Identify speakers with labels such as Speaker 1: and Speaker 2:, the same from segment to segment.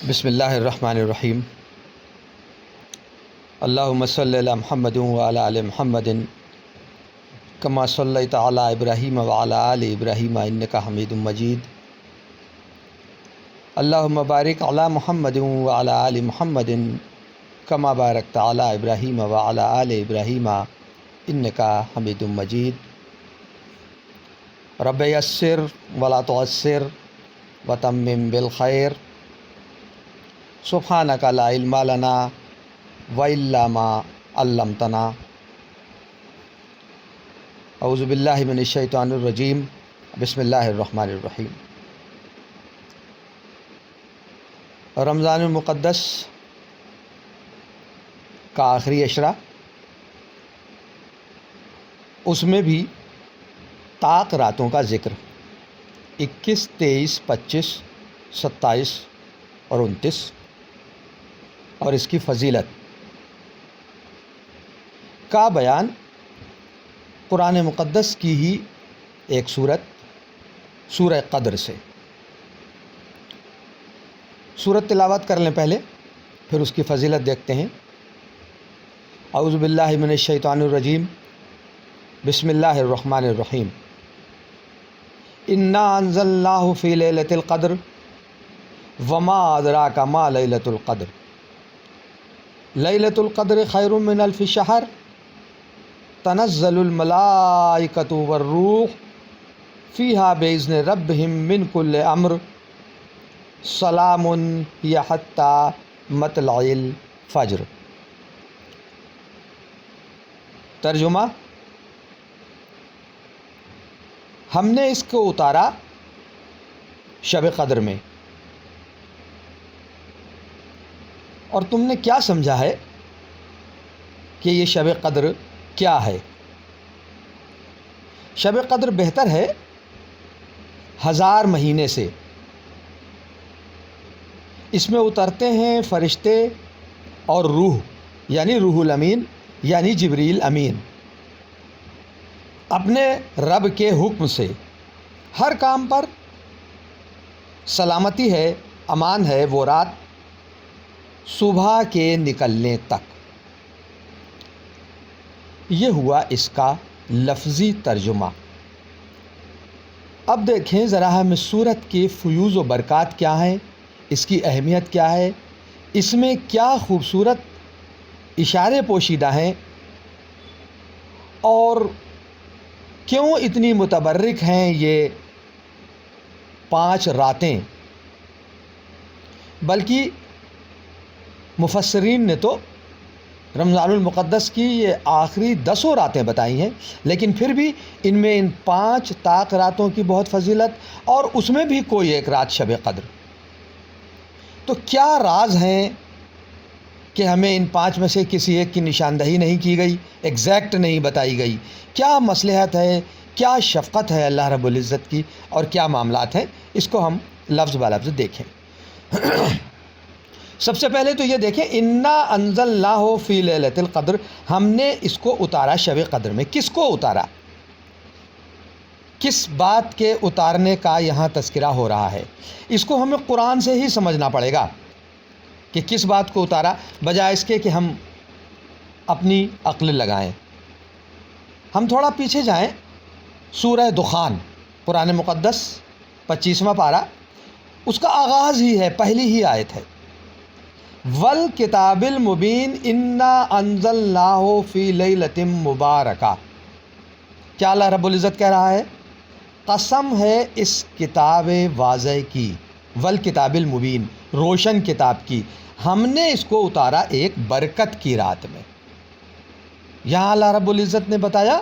Speaker 1: بسم اللہ الرحمن الرحیم۔ اللہم صلی علی محمد وعلی آل محمد کما صلیت علی ابراہیم وعلی آل ابراہیم انک حمید مجید۔ اللہم بارک علی محمد وعلی آل محمد کما بارکت علی ابراہیم وعلی آل ابراہیم انک حمید مجید۔ رب یسر ولا تعسر وتمم بالخیر، سبحانک لا علم لنا وإلا ما علمتنا۔ اعوذ باللہ من الشیطان الرجیم، بسم اللہ الرحمن الرحیم۔ رمضان المقدس کا آخری عشرہ، اس میں بھی طاق راتوں کا ذکر 21، 23، 25، 27 اور 29، اور اس کی فضیلت کا بیان قرآن مقدس کی ہی ایک سورت سورہ قدر سے۔ سورت تلاوت کر لیں پہلے، پھر اس کی فضیلت دیکھتے ہیں۔ اعوذ باللہ من الشیطان الرجیم، بسم اللہ الرحمن الرحیم۔ انا انزلناہ فی لیلۃ القدر وما ادراک ما لیلۃ القدر لیلۃ القدر خیر من الف شہر تنزل الملائکۃ والروح فیہا بإذن ربہم من کل امر سلام ہی حتی مطلع الفجر۔ ترجمہ: ہم نے اس کو اتارا شب قدر میں، اور تم نے کیا سمجھا ہے کہ یہ شب قدر کیا ہے؟ شب قدر بہتر ہے 1000 مہینے سے۔ اس میں اترتے ہیں فرشتے اور روح، یعنی روح الامین، یعنی جبریل امین، اپنے رب کے حکم سے۔ ہر کام پر سلامتی ہے، امان ہے وہ رات صبح کے نکلنے تک۔ یہ ہوا اس کا لفظی ترجمہ۔ اب دیکھیں ذرا ہم اس سورت کے فیوز و برکات کیا ہیں، اس کی اہمیت کیا ہے، اس میں کیا خوبصورت اشارے پوشیدہ ہیں، اور کیوں اتنی متبرک ہیں یہ 5 راتیں۔ بلکہ مفسرین نے تو رمضان المقدس کی یہ آخری 10 راتیں بتائی ہیں، لیکن پھر بھی ان میں ان 5 طاق راتوں کی بہت فضیلت، اور اس میں بھی کوئی ایک رات شب قدر۔ تو کیا راز ہیں کہ ہمیں ان 5 میں سے کسی ایک کی نشاندہی نہیں کی گئی، ایگزیکٹ نہیں بتائی گئی؟ کیا مصلحت ہے، کیا شفقت ہے اللہ رب العزت کی، اور کیا معاملات ہیں؟ اس کو ہم لفظ بلفظ دیکھیں۔ سب سے پہلے تو یہ دیکھیں، انا انزلناہ فی لیلۃ القدر، ہم نے اس کو اتارا شب قدر میں۔ کس کو اتارا؟ کس بات کے اتارنے کا یہاں تذکرہ ہو رہا ہے؟ اس کو ہمیں قرآن سے ہی سمجھنا پڑے گا کہ کس بات کو اتارا، بجائے اس کے کہ ہم اپنی عقل لگائیں۔ ہم تھوڑا پیچھے جائیں، سورہ دخان، قرآن مقدس 25واں پارہ، اس کا آغاز ہی ہے، پہلی ہی آیت ہے، والکتاب المبین انا انزلناہ فی لیلۃ مبارکہ۔ کیا اللہ رب العزت کہہ رہا ہے؟ قسم ہے اس کتاب واضح کی، والکتاب المبین، روشن کتاب کی، ہم نے اس کو اتارا ایک برکت کی رات میں۔ یہاں اللہ رب العزت نے بتایا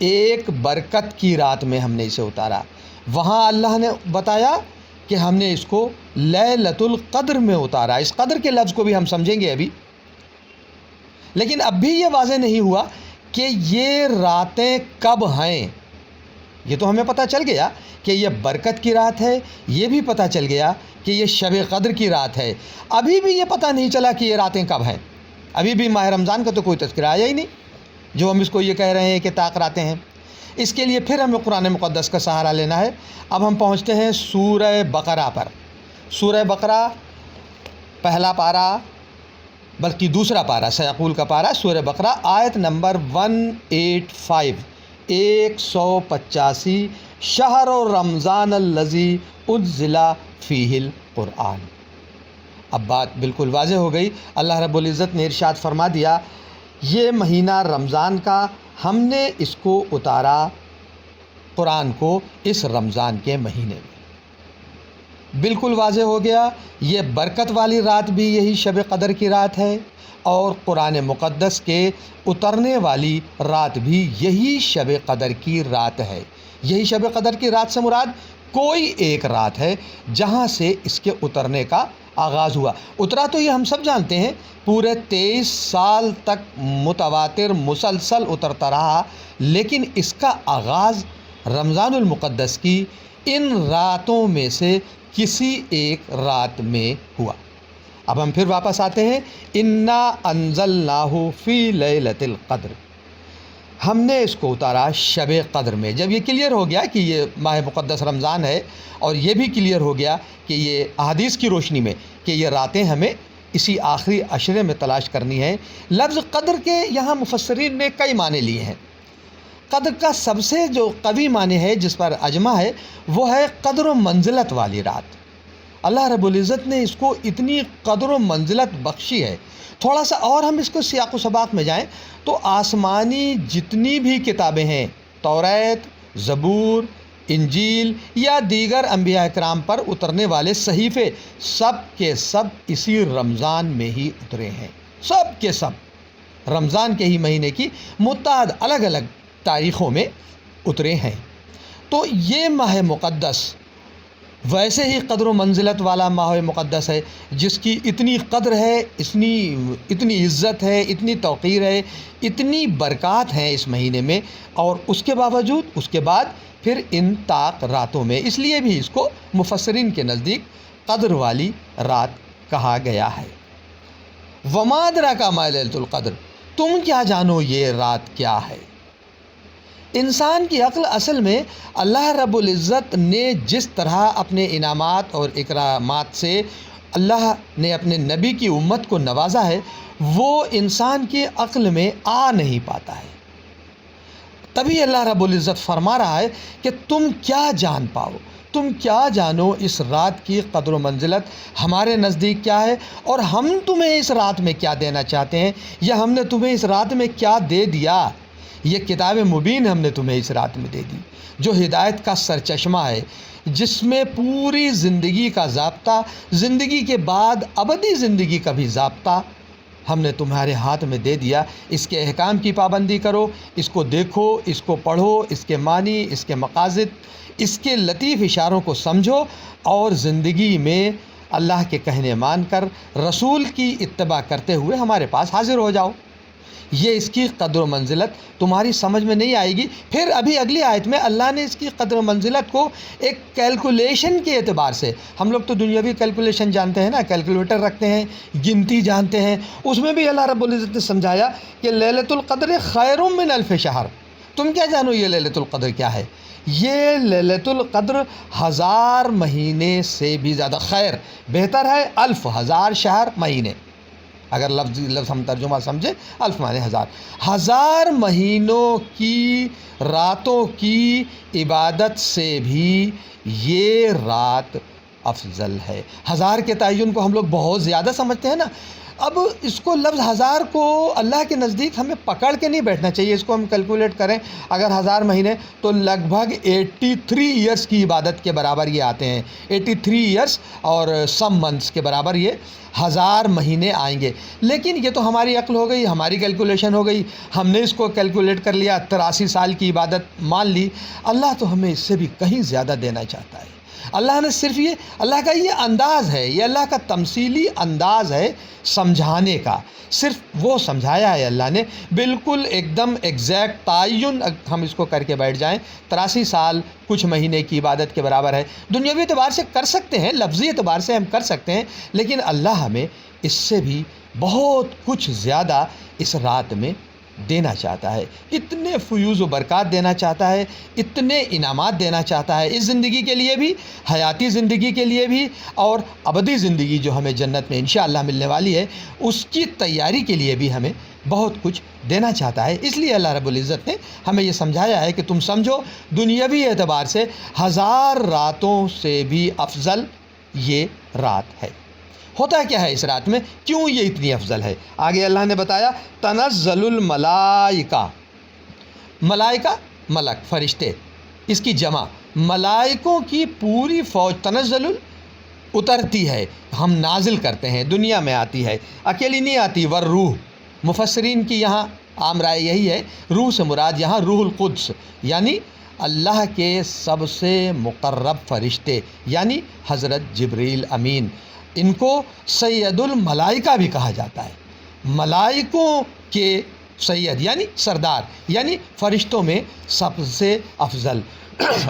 Speaker 1: ایک برکت کی رات میں ہم نے اسے اتارا، وہاں اللہ نے بتایا کہ ہم نے اس کو لیلۃ القدر میں اتارا۔ اس قدر کے لفظ کو بھی ہم سمجھیں گے ابھی، لیکن اب بھی یہ واضح نہیں ہوا کہ یہ راتیں کب ہیں۔ یہ تو ہمیں پتہ چل گیا کہ یہ برکت کی رات ہے، یہ بھی پتہ چل گیا کہ یہ شب قدر کی رات ہے۔ ابھی بھی یہ پتہ نہیں چلا کہ یہ راتیں کب ہیں۔ ابھی بھی ماہ رمضان کا تو کوئی تذکرہ آیا ہی نہیں، جو ہم اس کو یہ کہہ رہے ہیں کہ طاق راتیں ہیں۔ اس کے لیے پھر ہمیں قرآن مقدس کا سہارا لینا ہے۔ اب ہم پہنچتے ہیں سورہ بقرہ پر۔ سورہ بقرہ پہلا پارہ بلکہ دوسرا پارہ سیقول کا پارہ سورہ بقرہ آیت نمبر 185 185 شہر رمضان الذی انزل فیہ القرآن۔ اب بات بالکل واضح ہو گئی۔ اللہ رب العزت نے ارشاد فرما دیا یہ مہینہ رمضان کا ہم نے اس کو اتارا قرآن کو اس رمضان کے مہینے میں۔ بالکل واضح ہو گیا یہ برکت والی رات بھی یہی شب قدر کی رات ہے، اور قرآن مقدس کے اترنے والی رات بھی یہی شب قدر کی رات ہے۔ یہی شب قدر کی رات سے مراد کوئی ایک رات ہے جہاں سے اس کے اترنے کا آغاز ہوا۔ اترا تو یہ ہم سب جانتے ہیں، پورے 23 سال تک متواتر مسلسل اترتا رہا، لیکن اس کا آغاز رمضان المقدس کی ان راتوں میں سے کسی ایک رات میں ہوا۔ اب ہم پھر واپس آتے ہیں، انا انزلناہ فی لیلۃ القدر، ہم نے اس کو اتارا شب قدر میں۔ جب یہ کلیئر ہو گیا کہ یہ ماہ مقدس رمضان ہے، اور یہ بھی کلیئر ہو گیا کہ یہ احادیث کی روشنی میں کہ یہ راتیں ہمیں اسی آخری عشرے میں تلاش کرنی ہے۔ لفظ قدر کے یہاں مفسرین نے کئی معنی لیے ہیں۔ قدر کا سب سے جو قوی معنی ہے جس پر اجماع ہے وہ ہے قدر و منزلت والی رات۔ اللہ رب العزت نے اس کو اتنی قدر و منزلت بخشی ہے۔ تھوڑا سا اور ہم اس کو سیاق و سباق میں جائیں تو آسمانی جتنی بھی کتابیں ہیں، توریت، زبور، انجیل یا دیگر انبیاء کرام پر اترنے والے صحیفے سب کے سب اسی رمضان میں ہی اترے ہیں۔ سب کے سب رمضان کے ہی مہینے کی متعدد الگ الگ تاریخوں میں اترے ہیں۔ تو یہ ماہ مقدس ویسے ہی قدر و منزلت والا ماہ مقدس ہے، جس کی اتنی قدر ہے، اتنی عزت ہے، اتنی توقیر ہے، اتنی برکات ہیں اس مہینے میں، اور اس کے باوجود اس کے بعد پھر ان طاق راتوں میں، اس لیے بھی اس کو مفسرین کے نزدیک قدر والی رات کہا گیا ہے۔ وما ادراک ما لیلۃ القدر، تم کیا جانو یہ رات کیا ہے؟ انسان کی عقل اصل میں اللہ رب العزت نے جس طرح اپنے انعامات اور اکرامات سے اللہ نے اپنے نبی کی امت کو نوازا ہے، وہ انسان کی عقل میں آ نہیں پاتا ہے۔ تبھی اللہ رب العزت فرما رہا ہے کہ تم کیا جان پاؤ، تم کیا جانو اس رات کی قدر و منزلت ہمارے نزدیک کیا ہے، اور ہم تمہیں اس رات میں کیا دینا چاہتے ہیں، یا ہم نے تمہیں اس رات میں کیا دے دیا۔ یہ کتاب مبین ہم نے تمہیں اس رات میں دے دی، جو ہدایت کا سرچشمہ ہے، جس میں پوری زندگی کا ضابطہ، زندگی کے بعد ابدی زندگی کا بھی ضابطہ ہم نے تمہارے ہاتھ میں دے دیا۔ اس کے احکام کی پابندی کرو، اس کو دیکھو، اس کو پڑھو، اس کے معنی، اس کے مقاصد، اس کے لطیف اشاروں کو سمجھو، اور زندگی میں اللہ کے کہنے مان کر رسول کی اتباع کرتے ہوئے ہمارے پاس حاضر ہو جاؤ۔ یہ اس کی قدر و منزلت تمہاری سمجھ میں نہیں آئے گی۔ پھر ابھی اگلی آیت میں اللہ نے اس کی قدر و منزلت کو ایک کیلکولیشن کے اعتبار سے، ہم لوگ تو دنیاوی کیلکولیشن جانتے ہیں نا، کیلکولیٹر رکھتے ہیں، گنتی جانتے ہیں، اس میں بھی اللہ رب العزت نے سمجھایا کہ لیلۃ القدر خیر من الف شہر۔ تم کیا جانو یہ لیلۃ القدر کیا ہے؟ یہ لیلۃ القدر 1000 مہینے سے بھی زیادہ خیر، بہتر ہے 1000 شہر مہینے۔ اگر لفظ ہم ترجمہ سمجھیں، 1000 معنی 1000 مہینوں کی راتوں کی عبادت سے بھی یہ رات افضل ہے۔ 1000 کے تعین کو ہم لوگ بہت زیادہ سمجھتے ہیں نا، اب اس کو لفظ 1000 کو اللہ کے نزدیک ہمیں پکڑ کے نہیں بیٹھنا چاہیے۔ اس کو ہم کیلکولیٹ کریں، اگر 1000 مہینے تو لگ بھگ 83 ایئرس کی عبادت کے برابر یہ آتے ہیں، 83 ایئرس اور سم منتھس کے برابر یہ 1000 مہینے آئیں گے۔ لیکن یہ تو ہماری عقل ہو گئی، ہماری کیلکولیشن ہو گئی، ہم نے اس کو کیلکولیٹ کر لیا، 83 سال کی عبادت مان لی۔ اللہ تو ہمیں اس سے بھی کہیں زیادہ دینا چاہتا ہے۔ اللہ نے صرف یہ، اللہ کا یہ انداز ہے، یہ اللہ کا تمثیلی انداز ہے سمجھانے کا، صرف وہ سمجھایا ہے اللہ نے، بالکل ایک دم ایگزیکٹ تعین ہم اس کو کر کے بیٹھ جائیں 83 سال کچھ مہینے کی عبادت کے برابر ہے۔ دنیاوی اعتبار سے کر سکتے ہیں، لفظی اعتبار سے ہم کر سکتے ہیں، لیکن اللہ ہمیں اس سے بھی بہت کچھ زیادہ اس رات میں دینا چاہتا ہے، اتنے فیوز و برکات دینا چاہتا ہے، اتنے انعامات دینا چاہتا ہے، اس زندگی کے لیے بھی، حیاتی زندگی کے لیے بھی، اور ابدی زندگی جو ہمیں جنت میں انشاءاللہ ملنے والی ہے اس کی تیاری کے لیے بھی ہمیں بہت کچھ دینا چاہتا ہے۔ اس لیے اللہ رب العزت نے ہمیں یہ سمجھایا ہے کہ تم سمجھو دنیاوی اعتبار سے 1000 راتوں سے بھی افضل یہ رات ہے۔ ہوتا کیا ہے اس رات میں، کیوں یہ اتنی افضل ہے؟ آگے اللہ نے بتایا تنزل الملائکہ، ملائکہ ملک فرشتے، اس کی جمع ملائکوں کی پوری فوج، تنزل اترتی ہے، ہم نازل کرتے ہیں، دنیا میں آتی ہے، اکیلی نہیں آتی، والروح، مفسرین کی یہاں عام رائے یہی ہے، روح سے مراد یہاں روح القدس یعنی اللہ کے سب سے مقرب فرشتے، یعنی حضرت جبریل امین، ان کو سید الملائکہ بھی کہا جاتا ہے، ملائکوں کے سید یعنی سردار، یعنی فرشتوں میں سب سے افضل۔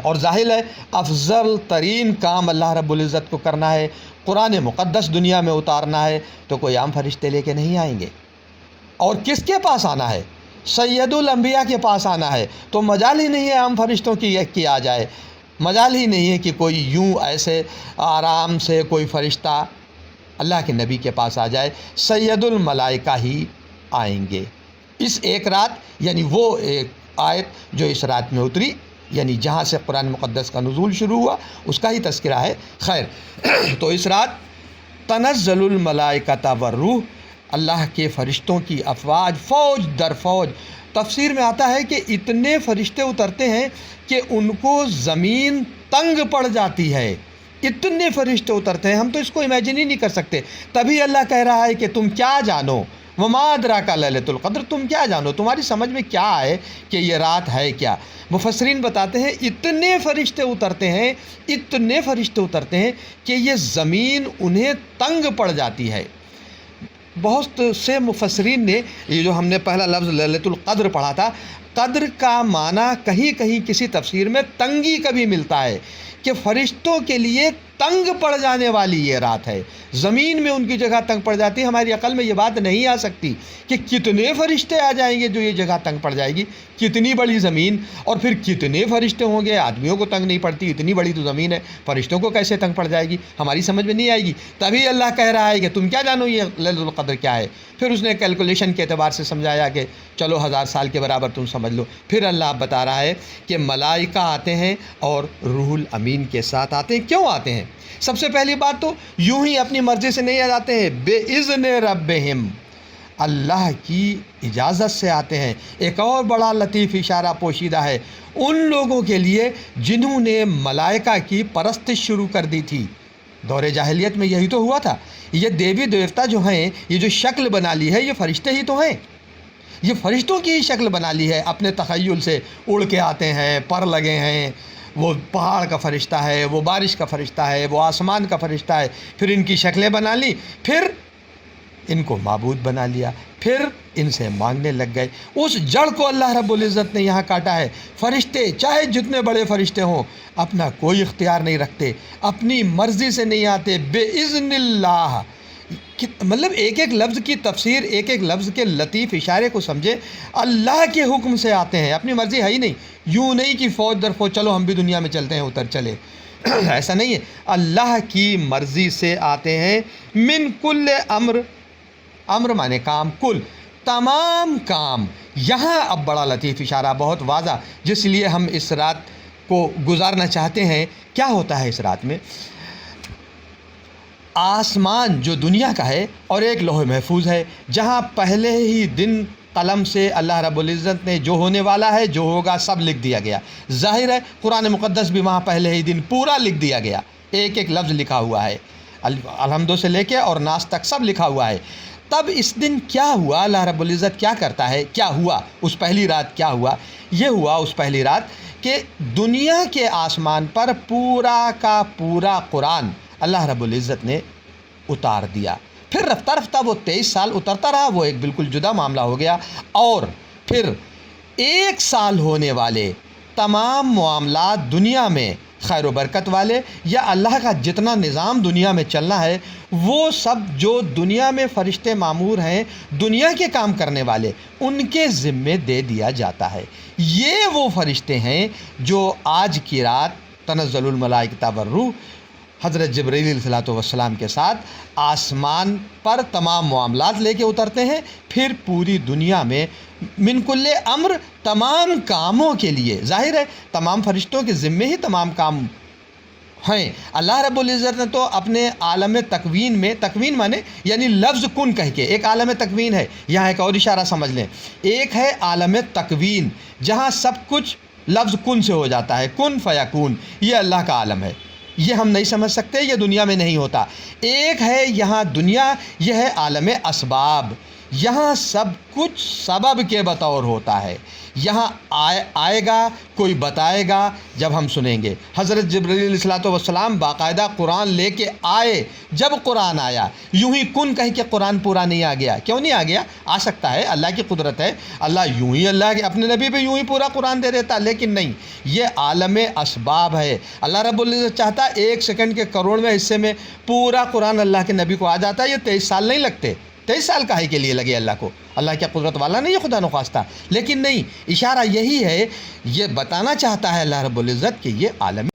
Speaker 1: اور ظاہر ہے افضل ترین کام اللہ رب العزت کو کرنا ہے، قرآن مقدس دنیا میں اتارنا ہے، تو کوئی عام فرشتے لے کے نہیں آئیں گے، اور کس کے پاس آنا ہے؟ سید الانبیاء کے پاس آنا ہے، تو مجال ہی نہیں ہے عام فرشتوں کی آ جائے، مجال ہی نہیں ہے کہ کوئی یوں ایسے آرام سے کوئی فرشتہ اللہ کے نبی کے پاس آ جائے، سید الملائکہ ہی آئیں گے۔ اس ایک رات یعنی وہ ایک آیت جو اس رات میں اتری، یعنی جہاں سے قرآن مقدس کا نزول شروع ہوا اس کا ہی تذکرہ ہے۔ خیر، تو اس رات تنزل الملائکۃ والروح، اللہ کے فرشتوں کی افواج، فوج در فوج، تفسیر میں آتا ہے کہ اتنے فرشتے اترتے ہیں کہ ان کو زمین تنگ پڑ جاتی ہے، اتنے فرشتے اترتے ہیں، ہم تو اس کو امیجن ہی نہیں کر سکتے۔ تبھی اللہ کہہ رہا ہے کہ تم کیا جانو، وما ادراک لیلۃ القدر، تم کیا جانو، تمہاری سمجھ میں کیا ہے کہ یہ رات ہے کیا؟ مفسرین بتاتے ہیں اتنے فرشتے اترتے ہیں، اتنے فرشتے اترتے ہیں کہ یہ زمین انہیں تنگ پڑ جاتی ہے۔ بہت سے مفسرین نے یہ جو ہم نے پہلا لفظ لیلۃ القدر پڑھا تھا، قدر کا معنی کہیں کہیں کسی تفسیر میں تنگی کا بھی ملتا ہے، کہ فرشتوں کے لیے تنگ پڑ جانے والی یہ رات ہے، زمین میں ان کی جگہ تنگ پڑ جاتی ہے۔ ہماری عقل میں یہ بات نہیں آ سکتی کہ کتنے فرشتے آ جائیں گے جو یہ جگہ تنگ پڑ جائے گی، کتنی بڑی زمین، اور پھر کتنے فرشتے ہوں گے، آدمیوں کو تنگ نہیں پڑتی، اتنی بڑی تو زمین ہے، فرشتوں کو کیسے تنگ پڑ جائے گی، ہماری سمجھ میں نہیں آئے گی۔ تبھی اللہ کہہ رہا ہے کہ تم کیا جانو یہ لیلۃ القدر کیا ہے۔ پھر اس نے کیلکولیشن کے اعتبار سے سمجھایا کہ چلو 1000 سال کے برابر تم سمجھ لو۔ پھر اللہ بتا رہا ہے کہ ملائکہ آتے ہیں اور روح الامین کے ساتھ آتے ہیں۔ کیوں آتے ہیں؟ سب سے پہلی بات تو یوں ہی اپنی مرضی سے نہیں آتے ہیں، بے اذن ربہم، اللہ کی اجازت سے آتے ہیں۔ ایک اور بڑا لطیف اشارہ پوشیدہ ہے ان لوگوں کے لیے جنہوں نے ملائکہ کی پرستش شروع کر دی تھی۔ دور جاہلیت میں یہی تو ہوا تھا، یہ دیوی دیوتا جو ہیں، یہ جو شکل بنا لی ہے، یہ فرشتے ہی تو ہیں، یہ فرشتوں کی ہی شکل بنا لی ہے، اپنے تخیل سے اڑ کے آتے ہیں، پر لگے ہیں، وہ پہاڑ کا فرشتہ ہے، وہ بارش کا فرشتہ ہے، وہ آسمان کا فرشتہ ہے، پھر ان کی شکلیں بنا لی، پھر ان کو معبود بنا لیا، پھر ان سے مانگنے لگ گئے۔ اس جڑ کو اللہ رب العزت نے یہاں کاٹا ہے۔ فرشتے چاہے جتنے بڑے فرشتے ہوں اپنا کوئی اختیار نہیں رکھتے، اپنی مرضی سے نہیں آتے، بے اذن اللہ، مطلب ایک ایک لفظ کی تفسیر، ایک ایک لفظ کے لطیف اشارے کو سمجھے، اللہ کے حکم سے آتے ہیں، اپنی مرضی ہے ہی نہیں، یوں نہیں کہ فوج در فوج چلو ہم بھی دنیا میں چلتے ہیں اتر چلے، ایسا نہیں ہے، اللہ کی مرضی سے آتے ہیں۔ من کل امر، امر مانے کام، کل تمام کام، یہاں اب بڑا لطیف اشارہ بہت واضح، جس لیے ہم اس رات کو گزارنا چاہتے ہیں۔ کیا ہوتا ہے اس رات میں؟ آسمان جو دنیا کا ہے اور ایک لوح محفوظ ہے، جہاں پہلے ہی دن قلم سے اللہ رب العزت نے جو ہونے والا ہے، جو ہوگا، سب لکھ دیا گیا۔ ظاہر ہے قرآن مقدس بھی وہاں پہلے ہی دن پورا لکھ دیا گیا، ایک ایک لفظ لکھا ہوا ہے، الحمد سے لے کے اور ناس تک سب لکھا ہوا ہے۔ تب اس دن کیا ہوا، اللہ رب العزت کیا کرتا ہے، کیا ہوا اس پہلی رات، کیا ہوا؟ یہ ہوا اس پہلی رات کہ دنیا کے آسمان پر پورا کا پورا قرآن اللہ رب العزت نے اتار دیا۔ پھر رفتہ رفتہ وہ 23 سال اترتا رہا، وہ ایک بالکل جدا معاملہ ہو گیا، اور پھر 1 سال ہونے والے تمام معاملات دنیا میں خیر و برکت والے، یا اللہ کا جتنا نظام دنیا میں چلنا ہے وہ سب جو دنیا میں فرشتے مامور ہیں، دنیا کے کام کرنے والے، ان کے ذمے دے دیا جاتا ہے۔ یہ وہ فرشتے ہیں جو آج کی رات تنزل الملائکۃ والروح حضرت جبرائیل علیہ الصلوۃ والسلام کے ساتھ آسمان پر تمام معاملات لے کے اترتے ہیں، پھر پوری دنیا میں من کل امر تمام کاموں کے لیے، ظاہر ہے تمام فرشتوں کے ذمے ہی تمام کام ہیں۔ اللہ رب العزت نے تو اپنے عالم تکوین میں، تکوین مانے یعنی لفظ کن کہہ کے، ایک عالم تکوین ہے، یہاں ایک اور اشارہ سمجھ لیں، ایک ہے عالم تکوین جہاں سب کچھ لفظ کن سے ہو جاتا ہے، کن فیکون، یہ اللہ کا عالم ہے، یہ ہم نہیں سمجھ سکتے، یہ دنیا میں نہیں ہوتا۔ ایک ہے یہاں دنیا، یہ ہے عالم اسباب، یہاں سب کچھ سبب کے بطور ہوتا ہے، یہاں آئے گا کوئی بتائے گا جب ہم سنیں گے۔ حضرت جبرائیل علیہ الصلوۃ والسلام باقاعدہ قرآن لے کے آئے، جب قرآن آیا یوں ہی کن کہہ کے قرآن پورا نہیں آ گیا، کیوں نہیں آ گیا؟ آ سکتا ہے، اللہ کی قدرت ہے، اللہ یوں ہی اللہ کے اپنے نبی پہ یوں ہی پورا قرآن دے دیتا، لیکن نہیں، یہ عالم اسباب ہے۔ اللہ رب العزت چاہتا ایک سیکنڈ کے کروڑویں حصے میں پورا قرآن اللہ کے نبی کو آ جاتا ہے، یہ 23 سال نہیں لگتے، 23 سال کاہے کے لیے لگے اللہ کو؟ اللہ کیا قدرت والا نہیں ہے خدا نخواستہ؟ لیکن نہیں، اشارہ یہی ہے، یہ بتانا چاہتا ہے اللہ رب العزت کہ یہ عالم،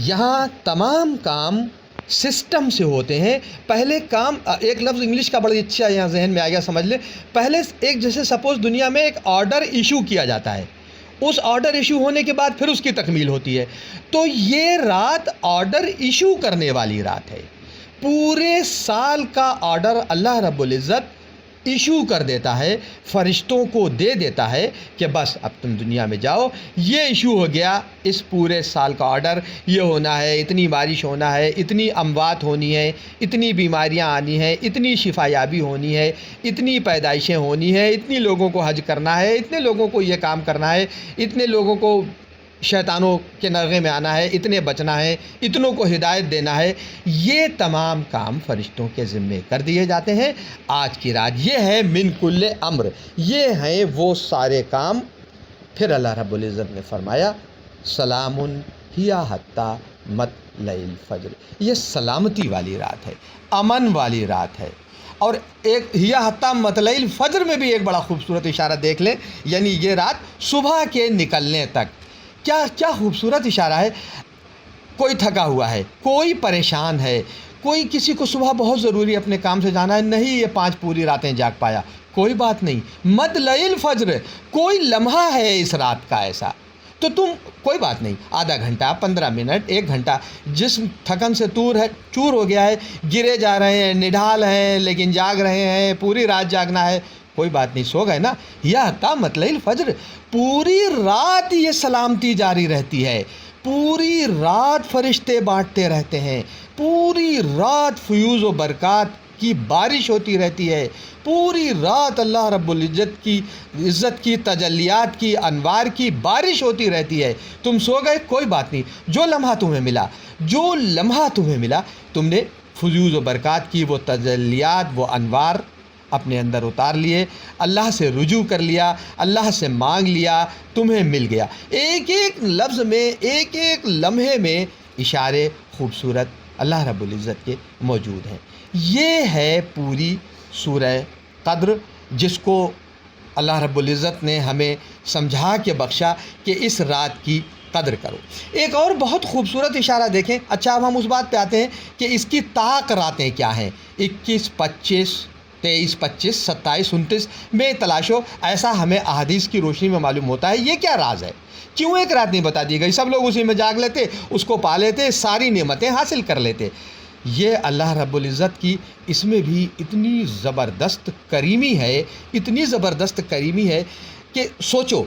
Speaker 1: یہاں تمام کام سسٹم سے ہوتے ہیں۔ پہلے کام، ایک لفظ انگلش کا بڑی اچھا یہاں ذہن میں آ گیا، سمجھ لیں، پہلے ایک جیسے سپوز دنیا میں ایک آرڈر ایشو کیا جاتا ہے، اس آرڈر ایشو ہونے کے بعد پھر اس کی تکمیل ہوتی ہے، تو یہ رات آرڈر ایشو کرنے والی رات ہے۔ پورے سال کا آرڈر اللہ رب العزت ایشو کر دیتا ہے، فرشتوں کو دے دیتا ہے کہ بس اب تم دنیا میں جاؤ، یہ ایشو ہو گیا، اس پورے سال کا آرڈر، یہ ہونا ہے، اتنی بارش ہونا ہے، اتنی اموات ہونی ہے، اتنی بیماریاں آنی ہیں، اتنی شفا یابی ہونی ہے، اتنی پیدائشیں ہونی ہیں، اتنی لوگوں کو حج کرنا ہے، اتنے لوگوں کو یہ کام کرنا ہے، اتنے لوگوں کو شیطانوں کے نرغے میں آنا ہے، اتنے بچنا ہے، اتنوں کو ہدایت دینا ہے، یہ تمام کام فرشتوں کے ذمے کر دیے جاتے ہیں۔ آج کی رات یہ ہے من کل امر، یہ ہیں وہ سارے کام۔ پھر اللہ رب العزت نے فرمایا سلام ہی حتی مطلع الفجر، یہ سلامتی والی رات ہے، امن والی رات ہے۔ اور ایک ہی حتی مطلع الفجر میں بھی ایک بڑا خوبصورت اشارہ دیکھ لیں، یعنی یہ رات صبح کے نکلنے تک، کیا خوبصورت اشارہ ہے۔ کوئی تھکا ہوا ہے، کوئی پریشان ہے، کوئی کسی کو صبح بہت ضروری اپنے کام سے جانا ہے، نہیں یہ 5 پوری راتیں جاگ پایا، کوئی بات نہیں، مطلع الفجر، کوئی لمحہ ہے اس رات کا ایسا، تو تم کوئی بات نہیں، آدھا گھنٹہ، 15 منٹ، 1 گھنٹہ، جسم تھکن سے چور ہو گیا ہے، گرے جا رہے ہیں، نڈھال ہیں، لیکن جاگ رہے ہیں، پوری رات جاگنا ہے، کوئی بات نہیں، سو گئے نا، یا حتی مطلع الفجر، پوری رات یہ سلامتی جاری رہتی ہے، پوری رات فرشتے بانٹتے رہتے ہیں، پوری رات فیوز و برکات کی بارش ہوتی رہتی ہے، پوری رات اللہ رب العزت کی عزت کی تجلیات کی انوار کی بارش ہوتی رہتی ہے۔ تم سو گئے، کوئی بات نہیں، جو لمحہ تمہیں ملا، تم نے فیوز و برکات کی وہ تجلیات، وہ انوار اپنے اندر اتار لیے، اللہ سے رجوع کر لیا، اللہ سے مانگ لیا، تمہیں مل گیا۔ ایک ایک لفظ میں، ایک ایک لمحے میں اشارے خوبصورت اللہ رب العزت کے موجود ہیں۔ یہ ہے پوری سورہ قدر، جس کو اللہ رب العزت نے ہمیں سمجھا کے بخشا کہ اس رات کی قدر کرو۔ ایک اور بہت خوبصورت اشارہ دیکھیں۔ اچھا، اب ہم اس بات پہ آتے ہیں کہ اس کی طاق راتیں کیا ہیں، 21، 25، 23، 25، 27، 29 میں تلاشو، ایسا ہمیں احادیث کی روشنی میں معلوم ہوتا ہے۔ یہ کیا راز ہے؟ کیوں ایک رات نہیں بتا دی گئی؟ سب لوگ اسی میں جاگ لیتے، اس کو پا لیتے، ساری نعمتیں حاصل کر لیتے۔ یہ اللہ رب العزت کی اس میں بھی اتنی زبردست کریمی ہے، اتنی زبردست کریمی ہے کہ سوچو،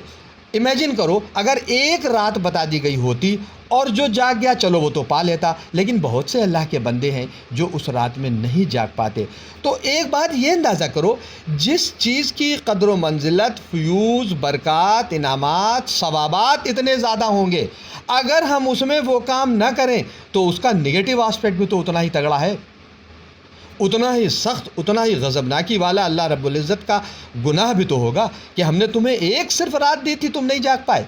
Speaker 1: امیجن کرو، اگر ایک رات بتا دی گئی ہوتی اور جو جاگ گیا چلو وہ تو پا لیتا، لیکن بہت سے اللہ کے بندے ہیں جو اس رات میں نہیں جاگ پاتے۔ تو ایک بات یہ اندازہ کرو، جس چیز کی قدر و منزلت، فیوز، برکات، انعامات، ثوابات اتنے زیادہ ہوں گے، اگر ہم اس میں وہ کام نہ کریں تو اس کا نگیٹو آسپیکٹ بھی تو اتنا ہی تگڑا ہے، اتنا ہی سخت، اتنا ہی غضبناکی والا اللہ رب العزت کا گناہ بھی تو ہوگا کہ ہم نے تمہیں ایک صرف رات دی تھی، تم نہیں جاگ پائے،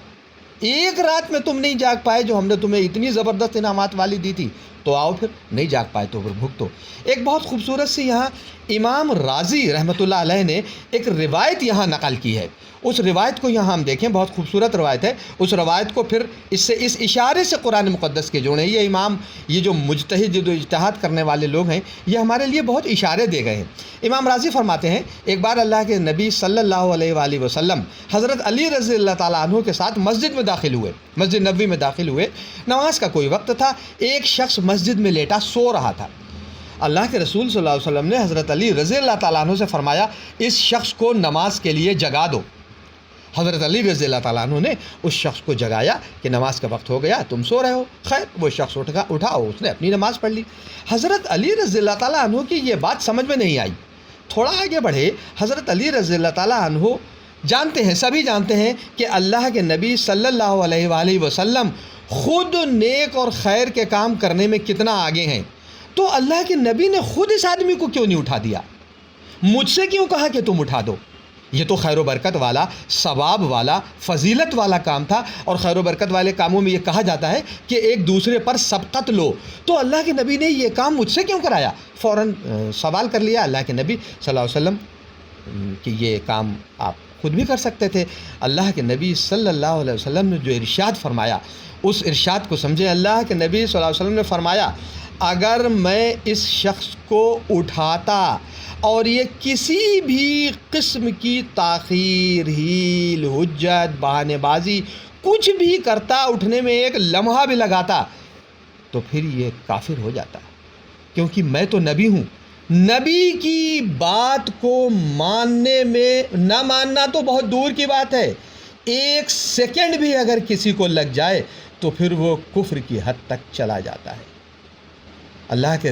Speaker 1: ایک رات میں تم نہیں جاگ پائے جو ہم نے تمہیں اتنی زبردست انعامات والی دی تھی، تو آؤ پھر، نہیں جاگ پائے تو پھر بھگتو۔ ایک بہت خوبصورت سی یہاں امام رازی رحمۃ اللہ علیہ نے ایک روایت یہاں نقل کی ہے، اس روایت کو یہاں ہم دیکھیں، بہت خوبصورت روایت ہے۔ اس روایت کو پھر اس اشارے سے قرآن مقدس کے جوڑیں۔ یہ امام، یہ جو مجتہد، جو اجتہاد کرنے والے لوگ ہیں، یہ ہمارے لیے بہت اشارے دے گئے ہیں۔ امام رازی فرماتے ہیں ایک بار اللہ کے نبی صلی اللہ علیہ وآلہ وسلم حضرت علی رضی اللہ تعالیٰ عنہ کے ساتھ مسجد میں داخل ہوئے، مسجد نبوی میں داخل ہوئے۔ نماز کا کوئی وقت تھا، ایک شخص مسجد میں لیٹا سو رہا تھا۔ اللہ کے رسول صلی اللہ علیہ وسلم نے حضرت علی رضی اللہ تعالیٰ عنہ سے فرمایا اس شخص کو نماز کے لیے جگا دو۔ حضرت علی رضی اللہ تعالیٰ عنہ نے اس شخص کو جگایا کہ نماز کا وقت ہو گیا، تم سو رہے ہو۔ خیر، وہ شخص اٹھا اور اس نے اپنی نماز پڑھ لی۔ حضرت علی رضی اللہ تعالیٰ عنہ کی یہ بات سمجھ میں نہیں آئی۔ تھوڑا آگے بڑھے، حضرت علی رضی اللہ تعالیٰ عنہ جانتے ہیں، سبھی جانتے ہیں کہ اللہ کے نبی صلی اللہ علیہ وآلہ وسلم خود نیک اور خیر کے کام کرنے میں کتنا آگے ہیں، تو اللہ کے نبی نے خود اس آدمی کو کیوں نہیں اٹھا دیا؟ مجھ سے کیوں کہا کہ تم اٹھا دو؟ یہ تو خیر و برکت والا، ثواب والا، فضیلت والا کام تھا، اور خیر و برکت والے کاموں میں یہ کہا جاتا ہے کہ ایک دوسرے پر سبقت لو، تو اللہ کے نبی نے یہ کام مجھ سے کیوں کرایا؟ فوراً سوال کر لیا اللہ کے نبی صلی اللہ علیہ وسلم کہ یہ کام آپ خود بھی کر سکتے تھے۔ اللہ کے نبی صلی اللہ علیہ وسلم نے جو ارشاد فرمایا، اس ارشاد کو سمجھیں۔ اللہ کے نبی صلی اللہ علیہ وسلم نے فرمایا اگر میں اس شخص کو اٹھاتا اور یہ کسی بھی قسم کی تاخیر، ہیل، حجت، بہانے بازی کچھ بھی کرتا، اٹھنے میں ایک لمحہ بھی لگاتا، تو پھر یہ کافر ہو جاتا، کیونکہ میں تو نبی ہوں۔ نبی کی بات کو ماننے میں، نہ ماننا تو بہت دور کی بات ہے، ایک سیکنڈ بھی اگر کسی کو لگ جائے تو پھر وہ کفر کی حد تک چلا جاتا ہے۔ اللہ کے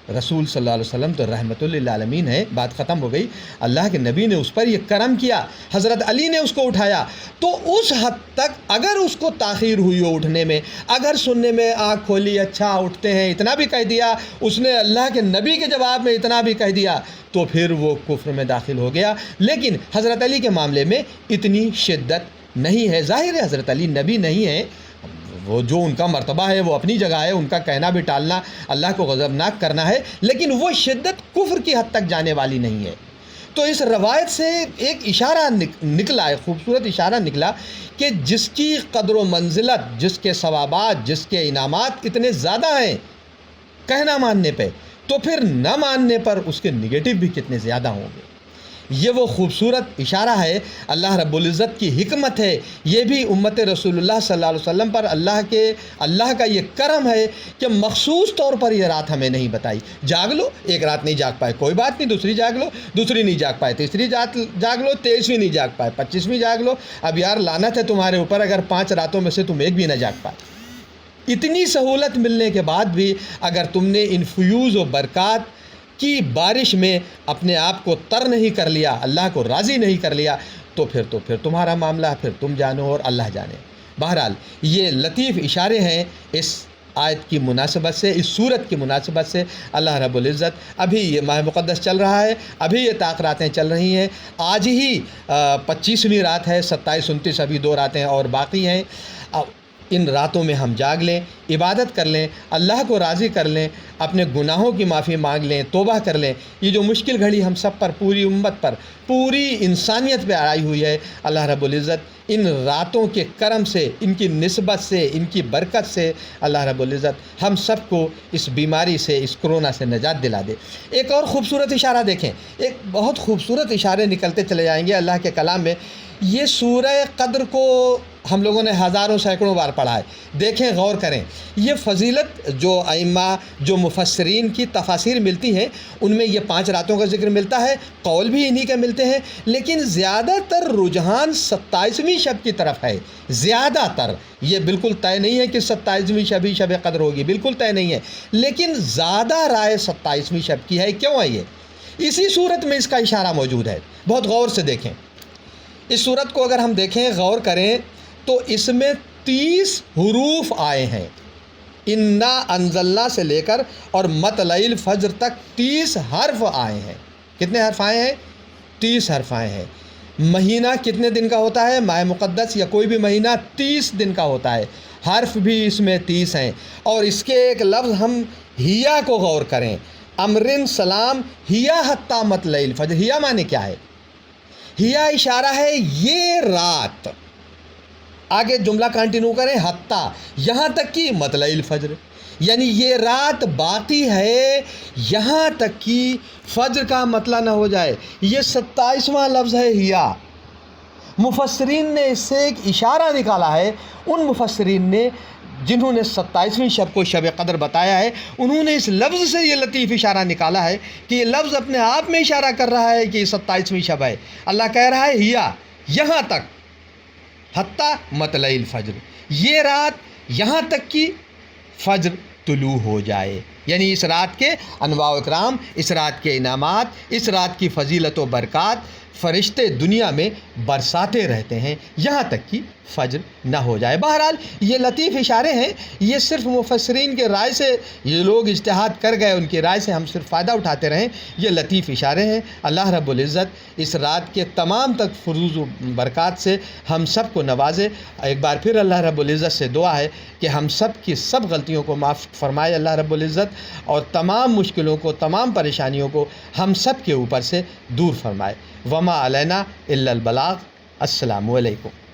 Speaker 1: رسول صلی اللہ علیہ وسلم تو رحمت للعالمین ہے، بات ختم ہو گئی۔ اللہ کے نبی نے اس پر یہ کرم کیا، حضرت علی نے اس کو اٹھایا، تو اس حد تک اگر اس کو تاخیر ہوئی ہو اٹھنے میں، اگر سننے میں آنکھ کھولی اچھا اٹھتے ہیں اتنا بھی کہہ دیا، اس نے اللہ کے نبی کے جواب میں اتنا بھی کہہ دیا، تو پھر وہ کفر میں داخل ہو گیا۔ لیکن حضرت علی کے معاملے میں اتنی شدت نہیں ہے۔ ظاہر ہے حضرت علی نبی نہیں ہے، وہ جو ان کا مرتبہ ہے وہ اپنی جگہ ہے، ان کا کہنا بھی ٹالنا اللہ کو غضبناک کرنا ہے، لیکن وہ شدت کفر کی حد تک جانے والی نہیں ہے۔ تو اس روایت سے ایک اشارہ نکلا، ایک خوبصورت اشارہ نکلا کہ جس کی قدر و منزلت، جس کے ثوابات، جس کے انعامات اتنے زیادہ ہیں کہنا ماننے پہ، تو پھر نہ ماننے پر اس کے نگیٹو بھی کتنے زیادہ ہوں گے۔ یہ وہ خوبصورت اشارہ ہے، اللہ رب العزت کی حکمت ہے، یہ بھی امت رسول اللہ صلی اللہ علیہ وسلم پر اللہ کا یہ کرم ہے کہ مخصوص طور پر یہ رات ہمیں نہیں بتائی۔ جاگ لو، ایک رات نہیں جاگ پائے کوئی بات نہیں، دوسری جاگ لو، دوسری نہیں جاگ پائے تیسری جاگ لو، 23ویں نہیں جاگ پائے 25ویں جاگ لو۔ اب یار لعنت ہے تمہارے اوپر اگر 5 راتوں میں سے تم ایک بھی نہ جاگ پائے۔ اتنی سہولت ملنے کے بعد بھی اگر تم نے ان فیوز و برکات کی بارش میں اپنے آپ کو تر نہیں کر لیا، اللہ کو راضی نہیں کر لیا، تو پھر تمہارا معاملہ پھر تم جانو اور اللہ جانے۔ بہرحال یہ لطیف اشارے ہیں اس آیت کی مناسبت سے، اس صورت کی مناسبت سے۔ اللہ رب العزت، ابھی یہ ماہ مقدس چل رہا ہے، ابھی یہ طاق راتیں چل رہی ہیں، آج ہی 25ویں رات ہے، 27 29 ابھی 2 راتیں اور باقی ہیں۔ ان راتوں میں ہم جاگ لیں، عبادت کر لیں، اللہ کو راضی کر لیں، اپنے گناہوں کی معافی مانگ لیں، توبہ کر لیں۔ یہ جو مشکل گھڑی ہم سب پر، پوری امت پر، پوری انسانیت پہ آئی ہوئی ہے، اللہ رب العزت ان راتوں کے کرم سے، ان کی نسبت سے، ان کی برکت سے اللہ رب العزت ہم سب کو اس بیماری سے، اس کرونا سے نجات دلا دے۔ ایک اور خوبصورت اشارہ دیکھیں، ایک بہت خوبصورت اشارے نکلتے چلے جائیں گے اللہ کے کلام میں۔ یہ سورہ قدر کو ہم لوگوں نے ہزاروں سینکڑوں بار پڑھا ہے، دیکھیں، غور کریں۔ یہ فضیلت جو ائمہ، جو مفسرین کی تفاسیر ملتی ہیں، ان میں یہ 5 راتوں کا ذکر ملتا ہے، قول بھی انہی کے ملتے ہیں، لیکن زیادہ تر رجحان 27ویں شب کی طرف ہے۔ زیادہ تر، یہ بالکل طے نہیں ہے کہ 27ویں شب ہی شب قدر ہوگی، بالکل طے نہیں ہے، لیکن زیادہ رائے 27ویں شب کی ہے۔ کیوں ہے یہ؟ اسی صورت میں اس کا اشارہ موجود ہے، بہت غور سے دیکھیں۔ اس صورت کو اگر ہم دیکھیں، غور کریں، تو اس میں 30 حروف آئے ہیں، انا انزلنا سے لے کر اور مطلع الفجر تک 30 حرف آئے ہیں۔ کتنے حرف آئے ہیں؟ 30 حرف آئے ہیں۔ مہینہ کتنے دن کا ہوتا ہے؟ ماہ مقدس یا کوئی بھی مہینہ 30 دن کا ہوتا ہے، حرف بھی اس میں 30 ہیں۔ اور اس کے ایک لفظ ہم ہیا کو غور کریں، امرن سلام ہیا حتی مطلع الفجر۔ ہیا معنی کیا ہے؟ ہیا اشارہ ہے یہ رات، آگے جملہ کنٹینیو کریں، حتی یہاں تک کہ مطلع الفجر، یعنی یہ رات باقی ہے یہاں تک کہ فجر کا مطلع نہ ہو جائے۔ یہ 27واں لفظ ہے ہیا۔ مفسرین نے اس سے ایک اشارہ نکالا ہے، ان مفسرین نے جنہوں نے 27ویں شب کو شب قدر بتایا ہے، انہوں نے اس لفظ سے یہ لطیف اشارہ نکالا ہے کہ یہ لفظ اپنے آپ میں اشارہ کر رہا ہے کہ یہ 27ویں شب ہے۔ اللہ کہہ رہا ہے ہیا یہاں تک، حتی مطلع الفجر، یہ رات یہاں تک کہ فجر طلوع ہو جائے، یعنی اس رات کے انواع و اکرام، اس رات کے انعامات، اس رات کی فضیلت و برکات فرشتے دنیا میں برساتے رہتے ہیں یہاں تک کہ فجر نہ ہو جائے۔ بہرحال یہ لطیف اشارے ہیں، یہ صرف مفسرین کے رائے سے یہ لوگ اجتہاد کر گئے، ان کی رائے سے ہم صرف فائدہ اٹھاتے رہیں، یہ لطیف اشارے ہیں۔ اللہ رب العزت اس رات کے تمام تک فروز و برکات سے ہم سب کو نوازے۔ ایک بار پھر اللہ رب العزت سے دعا ہے کہ ہم سب کی سب غلطیوں کو معاف فرمائے اللہ رب العزت، اور تمام مشکلوں کو، تمام پریشانیوں کو ہم سب کے اوپر سے دور فرمائے۔ وما علینا الا البلاغ۔ السلام علیکم۔